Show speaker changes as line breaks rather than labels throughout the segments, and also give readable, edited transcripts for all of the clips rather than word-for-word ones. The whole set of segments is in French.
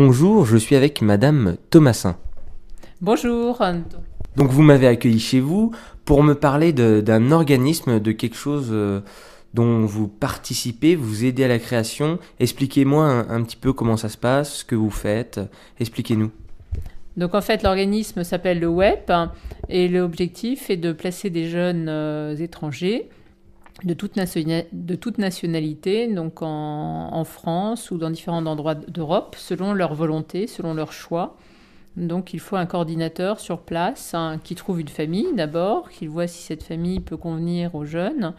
Bonjour, je suis avec Madame Thomasin.
Bonjour.
Donc vous m'avez accueilli chez vous pour me parler d'un organisme, de quelque chose dont vous participez, vous aidez à la création. Expliquez-moi un petit peu comment ça se passe, ce que vous faites. Expliquez-nous.
Donc en fait, l'organisme s'appelle le WEP et l'objectif est de placer des jeunes étrangers de toute nationalité, donc en France ou dans différents endroits d'Europe, selon leur volonté, selon leur choix. Donc il faut un coordinateur sur place qui trouve une famille d'abord, qui voit si cette famille peut convenir aux jeunes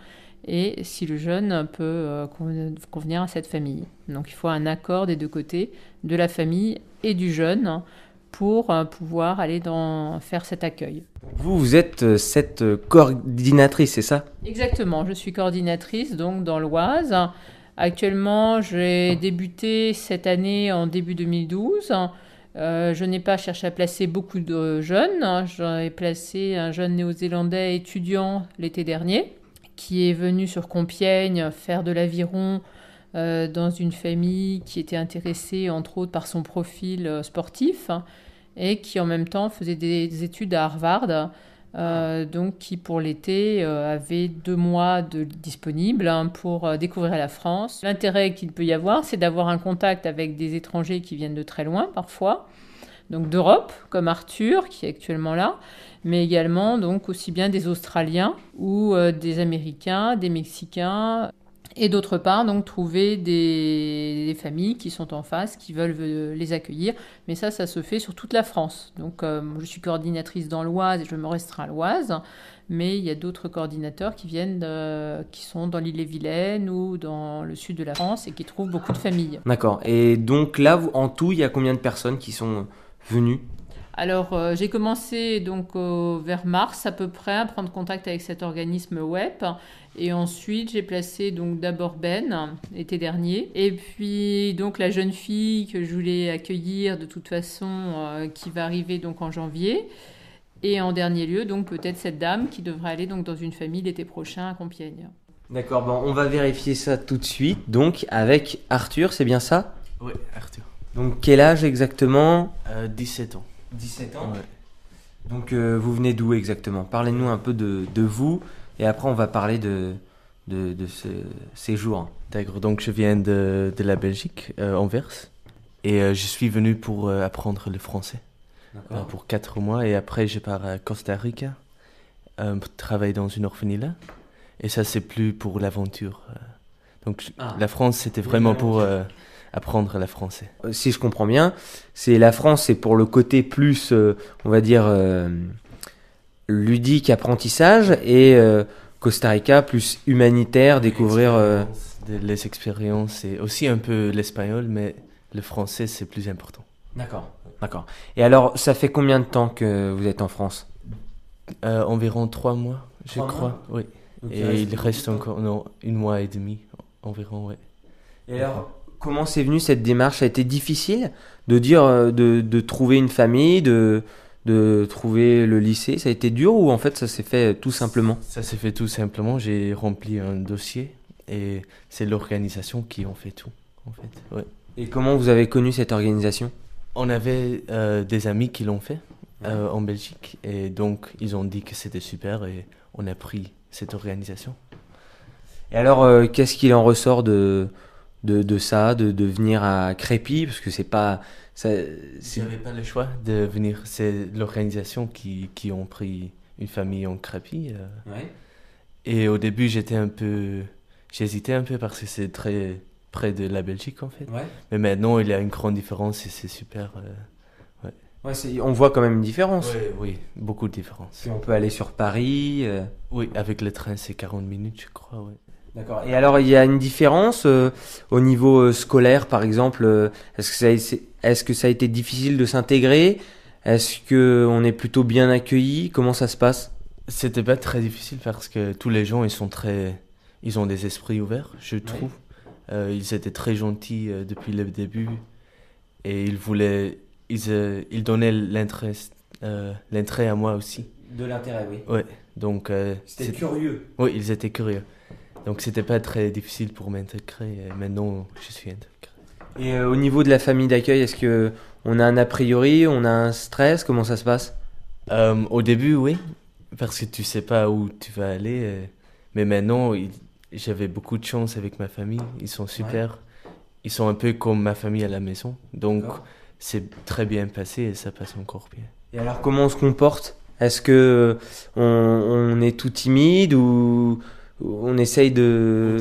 et si le jeune peut convenir à cette famille. Donc il faut un accord des deux côtés, de la famille et du jeune, pour pouvoir aller faire cet accueil.
Vous êtes cette coordinatrice, c'est ça ?
Exactement, je suis coordinatrice donc dans l'Oise. Actuellement, j'ai débuté cette année en début 2012. Je n'ai pas cherché à placer beaucoup de jeunes. J'ai placé un jeune néo-zélandais étudiant l'été dernier qui est venu sur Compiègne faire de l'aviron dans une famille qui était intéressée entre autres par son profil sportif et qui en même temps faisait des études à Harvard, donc qui pour l'été avait 2 mois disponibles pour découvrir la France. L'intérêt qu'il peut y avoir, c'est d'avoir un contact avec des étrangers qui viennent de très loin parfois, donc d'Europe, comme Arthur qui est actuellement là, mais également donc aussi bien des Australiens ou des Américains, des Mexicains. Et d'autre part, donc trouver des familles qui sont en face, qui veulent les accueillir. Mais ça se fait sur toute la France. Donc je suis coordinatrice dans l'Oise et je me restreins à l'Oise. Mais il y a d'autres coordinateurs qui sont dans l'Ille-et-Vilaine ou dans le sud de la France et qui trouvent beaucoup de familles.
D'accord. Et donc là, en tout, il y a combien de personnes qui sont venues ?
Alors, j'ai commencé donc vers mars à peu près à prendre contact avec cet organisme WEP. Et ensuite, j'ai placé donc d'abord Ben, l'été dernier. Et puis, donc, la jeune fille que je voulais accueillir de toute façon, qui va arriver donc en janvier. Et en dernier lieu, donc, peut-être cette dame qui devrait aller donc dans une famille l'été prochain à Compiègne.
D'accord, bon, on va vérifier ça tout de suite. Donc, avec Arthur, c'est bien ça ?
Oui, Arthur.
Donc, quel âge exactement ?
17 ans.
17 ans.
Ouais.
Donc vous venez d'où exactement ? Parlez-nous un peu de vous et après on va parler de ce séjour.
D'accord, donc je viens de la Belgique, Anvers, et je suis venu pour apprendre le français pour 4 mois et après je pars à Costa Rica pour travailler dans une orphelinat et ça c'est plus pour l'aventure. Donc la France c'était vraiment pour apprendre le français.
Si je comprends bien, la France, c'est pour le côté plus, on va dire, ludique, apprentissage, et Costa Rica, plus humanitaire, découvrir...
Les expériences et aussi un peu l'espagnol, mais le français, c'est plus important.
D'accord. Et alors, ça fait combien de temps que vous êtes en France ?
Environ 3 mois, je crois. Oui.
Donc,
et il reste encore 1 mois et demi, environ, oui.
Et alors, comment c'est venu cette démarche ? Ça a été difficile de dire, de trouver une famille, de trouver le lycée ? Ça a été dur ou en fait ça s'est fait tout simplement ?
Ça s'est fait tout simplement. J'ai rempli un dossier et c'est l'organisation qui en fait tout, en fait. Ouais.
Et comment vous avez connu cette organisation ?
On avait des amis qui l'ont fait en Belgique et donc ils ont dit que c'était super et on a pris cette organisation.
Et alors, qu'est-ce qu'il en ressort de ça, de venir à Crépy, parce que c'est pas...
J'avais pas le choix de venir, c'est l'organisation qui ont pris une famille en Crépy.
Ouais.
Et au début, j'hésitais un peu parce que c'est très près de la Belgique en fait.
Ouais.
Mais maintenant, il y a une grande différence et c'est super.
Ouais, on voit quand même une différence.
Oui, beaucoup de différence.
Puis on peut aller sur Paris.
Oui, avec le train, c'est 40 minutes, je crois, oui.
D'accord. Et alors, il y a une différence au niveau scolaire, par exemple. Est-ce que ça a été difficile de s'intégrer ? Est-ce qu'on est plutôt bien accueilli ? Comment ça se passe ?
C'était pas très difficile parce que tous les gens, ils ont des esprits ouverts, je trouve. Ils étaient très gentils depuis le début et ils donnaient l'intérêt à moi aussi.
De l'intérêt, oui.
Ouais, donc...
C'était curieux.
Oui, ils étaient curieux. Donc c'était pas très difficile pour m'intégrer et maintenant je suis intégré.
Et au niveau de la famille d'accueil, est-ce que on a un a priori, on a un stress, comment ça se passe?
Au début, oui, parce que tu sais pas où tu vas aller. Mais maintenant, j'avais beaucoup de chance avec ma famille. Ils sont super. Ils sont un peu comme ma famille à la maison. Donc,
D'accord.
c'est très bien passé et ça passe encore bien.
Et alors comment on se comporte? Est-ce que on est tout timide ou on essaye de...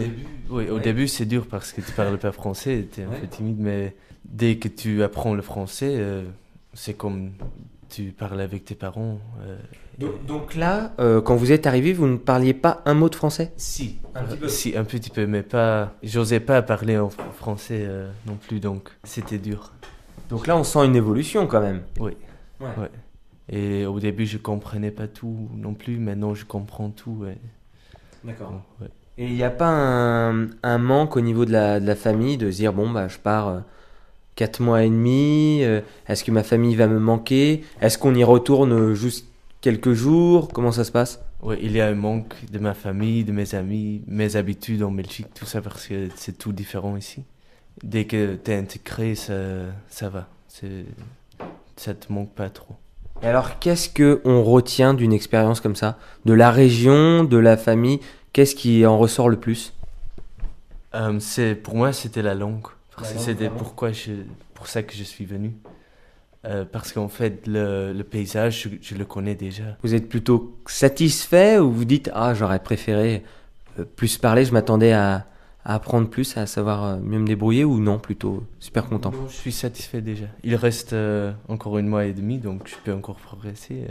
Oui, au
Ouais.
début, c'est dur parce que tu parles pas français, tu es un
Ouais.
peu timide, mais dès que tu apprends le français, c'est comme tu parles avec tes parents.
Donc là, quand vous êtes arrivé, vous ne parliez pas un mot de français?
Si,
Un petit peu.
si, un petit peu, mais pas. J'osais pas parler en français non plus, donc c'était dur.
Donc là, on sent une évolution quand même.
Oui,
Ouais.
ouais. Et au début, je comprenais pas tout non plus, maintenant je comprends tout.
D'accord.
Bon, ouais.
Et il n'y a pas un manque au niveau de la famille de se dire, bon, bah, je pars 4 mois et demi, est-ce que ma famille va me manquer? Est-ce qu'on y retourne juste quelques jours? Comment ça se passe?
Ouais, il y a un manque de ma famille, de mes amis, mes habitudes en Belgique, tout ça parce que c'est tout différent ici. Dès que tu es intégré, ça va. Ça te manque pas trop.
Et alors, qu'est-ce que on retient d'une expérience comme ça? De la région, de la famille? Qu'est-ce qui en ressort le plus?
Pour moi, c'était la langue. Parce
La
que
langue,
c'était
vraiment.
pour ça que je suis venu. Parce qu'en fait, le paysage, je le connais déjà.
Vous êtes plutôt satisfait ou vous dites, ah, j'aurais préféré plus parler, je m'attendais à apprendre plus, à savoir mieux me débrouiller ou non, plutôt super content?
Non, je suis satisfait déjà. Il reste encore 1 mois et demi, donc je peux encore progresser.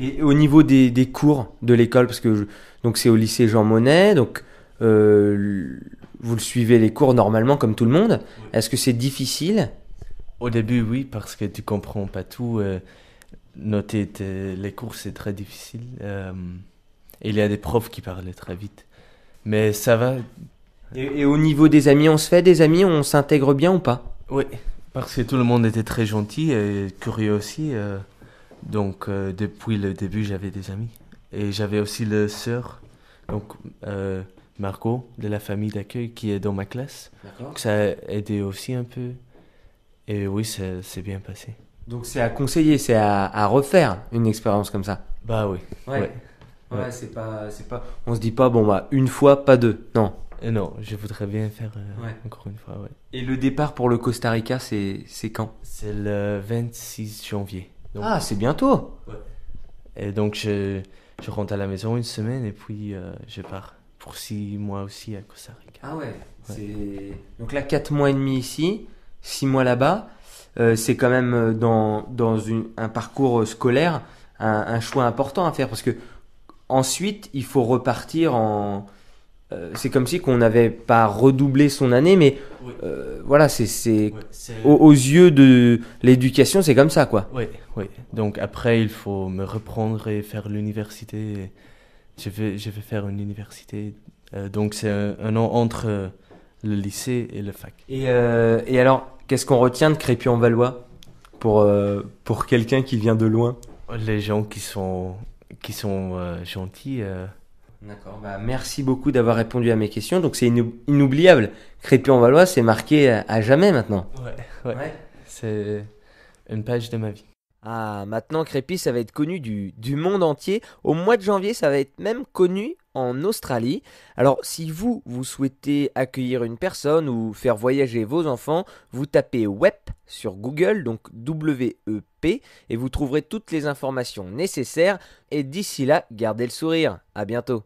Et au niveau des cours de l'école, parce que donc c'est au lycée Jean Monnet, donc vous le suivez les cours normalement comme tout le monde. Est-ce que c'est difficile?
Au début, oui, parce que tu comprends pas tout. Noter les cours, c'est très difficile. Et il y a des profs qui parlaient très vite. Mais ça va.
Et au niveau des amis, on se fait des amis, on s'intègre bien ou pas?
Oui, parce que tout le monde était très gentil et curieux aussi. Donc, depuis le début, j'avais des amis. Et j'avais aussi le sœur, donc Margot, de la famille d'accueil, qui est dans ma classe.
D'accord.
Donc, ça a aidé aussi un peu. Et oui, c'est bien passé.
Donc c'est à conseiller, c'est à refaire une expérience comme ça.
Bah oui.
Ouais.
Ouais.
Ouais, c'est pas. On se dit pas, bon bah une fois, pas deux. Non.
Et non, je voudrais bien faire
Ouais.
encore une fois, ouais.
Et le départ pour le Costa Rica, c'est quand?
C'est le 26 janvier. Donc,
Ah, c'est bientôt.
et donc, je rentre à la maison 1 semaine et puis je pars pour 6 mois aussi à Costa Rica.
Ah ouais. Donc là, 4 mois et demi ici, 6 mois là-bas. C'est quand même dans un parcours scolaire un choix important à faire parce que ensuite il faut repartir en. C'est comme si qu'on n'avait pas redoublé son année, mais
Oui.
voilà,
Ouais,
aux yeux de l'éducation, c'est comme ça quoi.
Oui, oui. Donc après, il faut me reprendre et faire l'université. Je vais faire une université. Donc c'est un an entre le lycée et le fac.
Et alors, qu'est-ce qu'on retient de Crépy-en-Valois pour quelqu'un qui vient de loin?
Les gens qui sont gentils.
D'accord, bah merci beaucoup d'avoir répondu à mes questions. Donc c'est inoubliable. Crépy-en-Valois, c'est marqué à jamais maintenant.
Ouais. C'est une page de ma vie.
Ah, maintenant Crépy, ça va être connu du monde entier. Au mois de janvier, ça va être même connu en Australie. Alors, si vous souhaitez accueillir une personne ou faire voyager vos enfants, vous tapez WEP sur Google, donc W-E-P, et vous trouverez toutes les informations nécessaires. Et d'ici là, gardez le sourire. À bientôt.